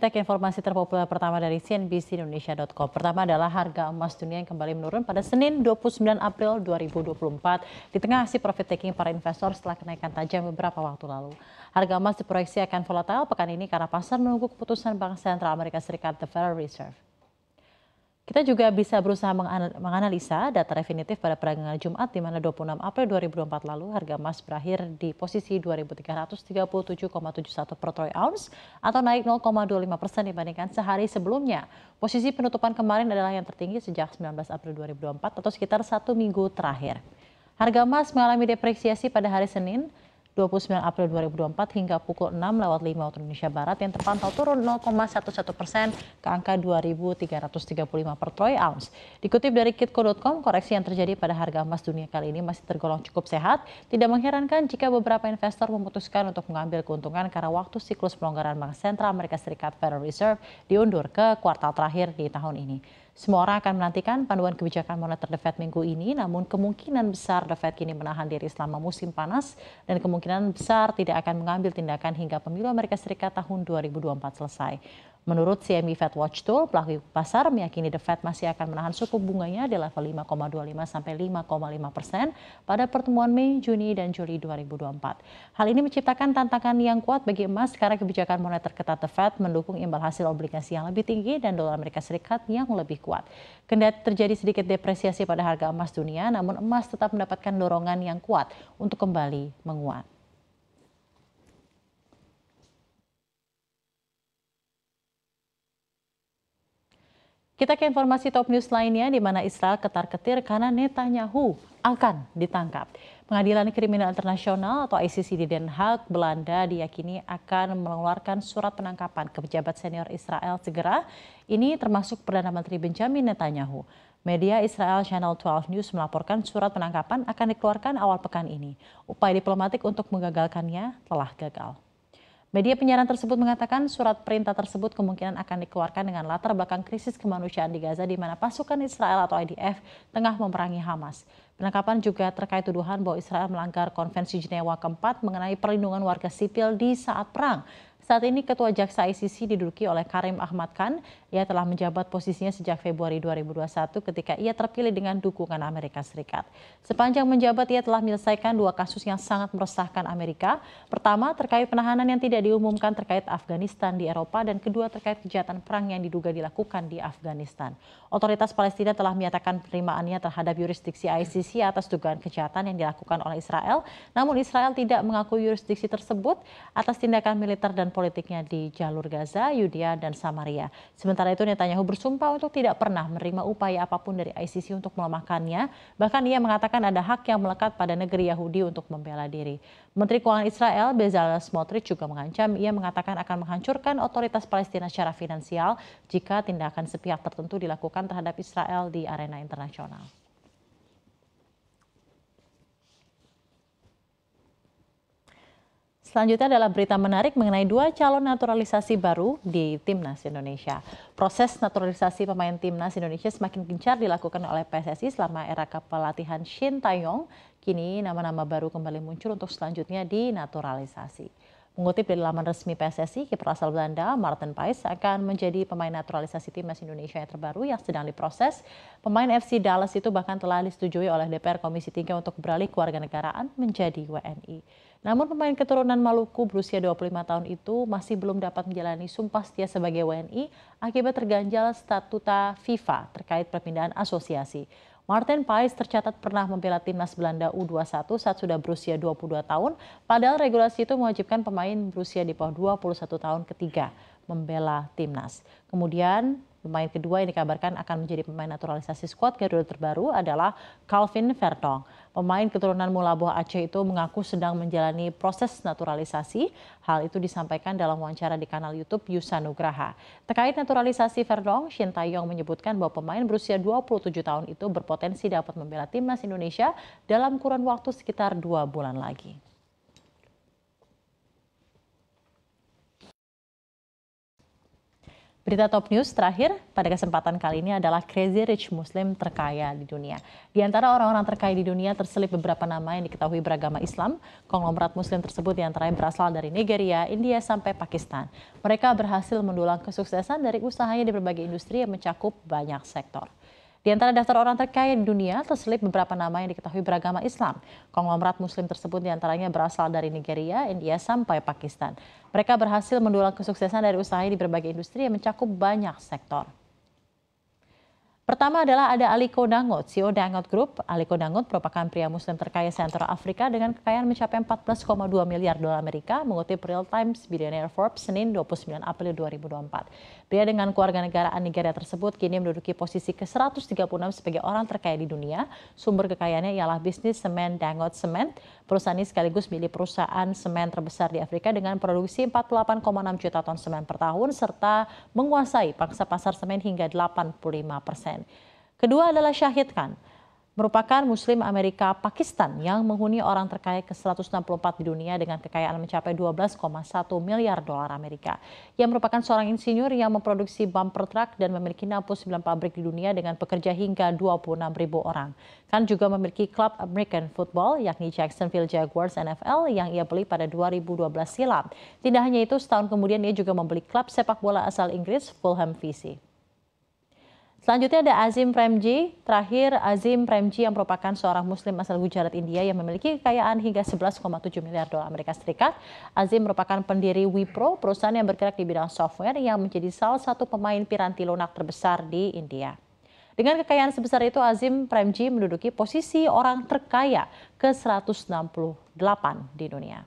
Kita ke informasi terpopuler pertama dari CNBC-Indonesia.com. Pertama adalah harga emas dunia yang kembali menurun pada Senin 29 April 2024 di tengah aksi profit taking para investor setelah kenaikan tajam beberapa waktu lalu. Harga emas diproyeksi akan volatile pekan ini karena pasar menunggu keputusan Bank Sentral Amerika Serikat, The Federal Reserve. Kita juga bisa berusaha menganalisa data definitif pada perdagangan Jumat di mana 26 April 2024 lalu harga emas berakhir di posisi 2.337,71 per troy ounce atau naik 0,25% dibandingkan sehari sebelumnya. Posisi penutupan kemarin adalah yang tertinggi sejak 19 April 2024 atau sekitar 1 minggu terakhir. Harga emas mengalami depresiasi pada hari Senin 29 April 2024 hingga pukul 6:05 waktu Indonesia Barat yang terpantau turun 0,11% ke angka 2.335 per troy ounce. Dikutip dari Kitco.com, koreksi yang terjadi pada harga emas dunia kali ini masih tergolong cukup sehat. Tidak mengherankan jika beberapa investor memutuskan untuk mengambil keuntungan karena waktu siklus pelonggaran Bank Sentral Amerika Serikat Federal Reserve diundur ke kuartal terakhir di tahun ini. Semua orang akan menantikan panduan kebijakan moneter The Fed minggu ini, namun kemungkinan besar The Fed kini menahan diri selama musim panas dan kemungkinan besar tidak akan mengambil tindakan hingga pemilu Amerika Serikat tahun 2024 selesai. Menurut CME Fed Watch Tool, pelaku pasar meyakini The Fed masih akan menahan suku bunganya di level 5,25 sampai 5,5% pada pertemuan Mei, Juni, dan Juli 2024. Hal ini menciptakan tantangan yang kuat bagi emas karena kebijakan moneter ketat The Fed mendukung imbal hasil obligasi yang lebih tinggi dan dolar Amerika Serikat yang lebih kuat. Kendati terjadi sedikit depresiasi pada harga emas dunia, namun emas tetap mendapatkan dorongan yang kuat untuk kembali menguat. Kita ke informasi top news lainnya di mana Israel ketar-ketir karena Netanyahu akan ditangkap. Pengadilan Kriminal Internasional atau ICC di Den Haag, Belanda diyakini akan mengeluarkan surat penangkapan ke pejabat senior Israel segera. Ini termasuk Perdana Menteri Benjamin Netanyahu. Media Israel Channel 12 News melaporkan surat penangkapan akan dikeluarkan awal pekan ini. Upaya diplomatik untuk menggagalkannya telah gagal. Media penyiaran tersebut mengatakan surat perintah tersebut kemungkinan akan dikeluarkan dengan latar belakang krisis kemanusiaan di Gaza di mana pasukan Israel atau IDF tengah memerangi Hamas. Penangkapan juga terkait tuduhan bahwa Israel melanggar Konvensi Jenewa keempat mengenai perlindungan warga sipil di saat perang. Saat ini Ketua Jaksa ICC diduduki oleh Karim Ahmad Khan. Ia telah menjabat posisinya sejak Februari 2021 ketika ia terpilih dengan dukungan Amerika Serikat. Sepanjang menjabat ia telah menyelesaikan 2 kasus yang sangat meresahkan Amerika. Pertama terkait penahanan yang tidak diumumkan terkait Afghanistan di Eropa dan kedua terkait kejahatan perang yang diduga dilakukan di Afghanistan. Otoritas Palestina telah menyatakan penerimaannya terhadap yurisdiksi ICC atas dugaan kejahatan yang dilakukan oleh Israel. Namun Israel tidak mengakui yurisdiksi tersebut atas tindakan militer dan politiknya di jalur Gaza, Yudea, dan Samaria. Sementara itu Netanyahu bersumpah untuk tidak pernah menerima upaya apapun dari ICC untuk melemahkannya. Bahkan ia mengatakan ada hak yang melekat pada negeri Yahudi untuk membela diri. Menteri Keuangan Israel Bezalel Smotrich juga mengancam, ia mengatakan akan menghancurkan otoritas Palestina secara finansial jika tindakan sepihak tertentu dilakukan terhadap Israel di arena internasional. Selanjutnya adalah berita menarik mengenai 2 calon naturalisasi baru di Timnas Indonesia. Proses naturalisasi pemain Timnas Indonesia semakin gencar dilakukan oleh PSSI selama era kepelatihan Shin Tae-yong. Kini nama-nama baru kembali muncul untuk selanjutnya dinaturalisasi. Mengutip dari laman resmi PSSI, kiper asal Belanda Maarten Paes akan menjadi pemain naturalisasi Timnas Indonesia yang terbaru yang sedang diproses. Pemain FC Dallas itu bahkan telah disetujui oleh DPR Komisi 3 untuk beralih kewarganegaraan menjadi WNI. Namun pemain keturunan Maluku berusia 25 tahun itu masih belum dapat menjalani sumpah setia sebagai WNI akibat terganjal statuta FIFA terkait perpindahan asosiasi. Maarten Paes tercatat pernah membela timnas Belanda U21 saat sudah berusia 22 tahun, padahal regulasi itu mewajibkan pemain berusia di bawah 21 tahun ketiga membela timnas. Kemudian pemain kedua yang dikabarkan akan menjadi pemain naturalisasi skuad Garuda terbaru adalah Calvin Vertonghen. Pemain keturunan mula buah Aceh itu mengaku sedang menjalani proses naturalisasi. Hal itu disampaikan dalam wawancara di kanal YouTube Yusa Nugraha. Terkait naturalisasi Vertonghen, Shin Tae-yong menyebutkan bahwa pemain berusia 27 tahun itu berpotensi dapat membela timnas Indonesia dalam kurun waktu sekitar 2 bulan lagi. Berita top news terakhir pada kesempatan kali ini adalah Crazy Rich Muslim terkaya di dunia. Di antara orang-orang terkaya di dunia terselip beberapa nama yang diketahui beragama Islam. Konglomerat Muslim tersebut diantaranya berasal dari Nigeria, India, sampai Pakistan. Mereka berhasil mendulang kesuksesan dari usahanya di berbagai industri yang mencakup banyak sektor. Di antara daftar orang terkaya di dunia terselip beberapa nama yang diketahui beragama Islam. Konglomerat Muslim tersebut diantaranya berasal dari Nigeria, India, sampai Pakistan. Mereka berhasil mendulang kesuksesan dari usahanya di berbagai industri yang mencakup banyak sektor. Pertama adalah ada Aliko Dangote, CEO Dangote Group. Aliko Dangote merupakan pria Muslim terkaya Sentral Afrika dengan kekayaan mencapai 14,2 miliar dolar Amerika, mengutip Real Times Billionaire Forbes Senin 29 April 2024. Pria dengan kewarganegaraan Nigeria tersebut kini menduduki posisi ke-136 sebagai orang terkaya di dunia. Sumber kekayaannya ialah bisnis semen Dangote Cement. Perusahaan ini sekaligus milik perusahaan semen terbesar di Afrika dengan produksi 48,6 juta ton semen per tahun serta menguasai pangsa pasar semen hingga 85%. Kedua adalah Shahid Khan, merupakan Muslim Amerika Pakistan yang menghuni orang terkaya ke-164 di dunia dengan kekayaan mencapai 12,1 miliar dolar Amerika. Ia merupakan seorang insinyur yang memproduksi bumper truck dan memiliki 69 pabrik di dunia dengan pekerja hingga 26.000 orang. Khan juga memiliki klub American Football yakni Jacksonville Jaguars NFL yang ia beli pada 2012 silam. Tidak hanya itu, setahun kemudian ia juga membeli klub sepak bola asal Inggris Fulham FC. Selanjutnya ada Azim Premji. Terakhir, Azim Premji yang merupakan seorang Muslim asal Gujarat, India yang memiliki kekayaan hingga 11,7 miliar dolar Amerika Serikat. Azim merupakan pendiri Wipro, perusahaan yang bergerak di bidang software yang menjadi salah satu pemain piranti lunak terbesar di India. Dengan kekayaan sebesar itu, Azim Premji menduduki posisi orang terkaya ke-168 di dunia.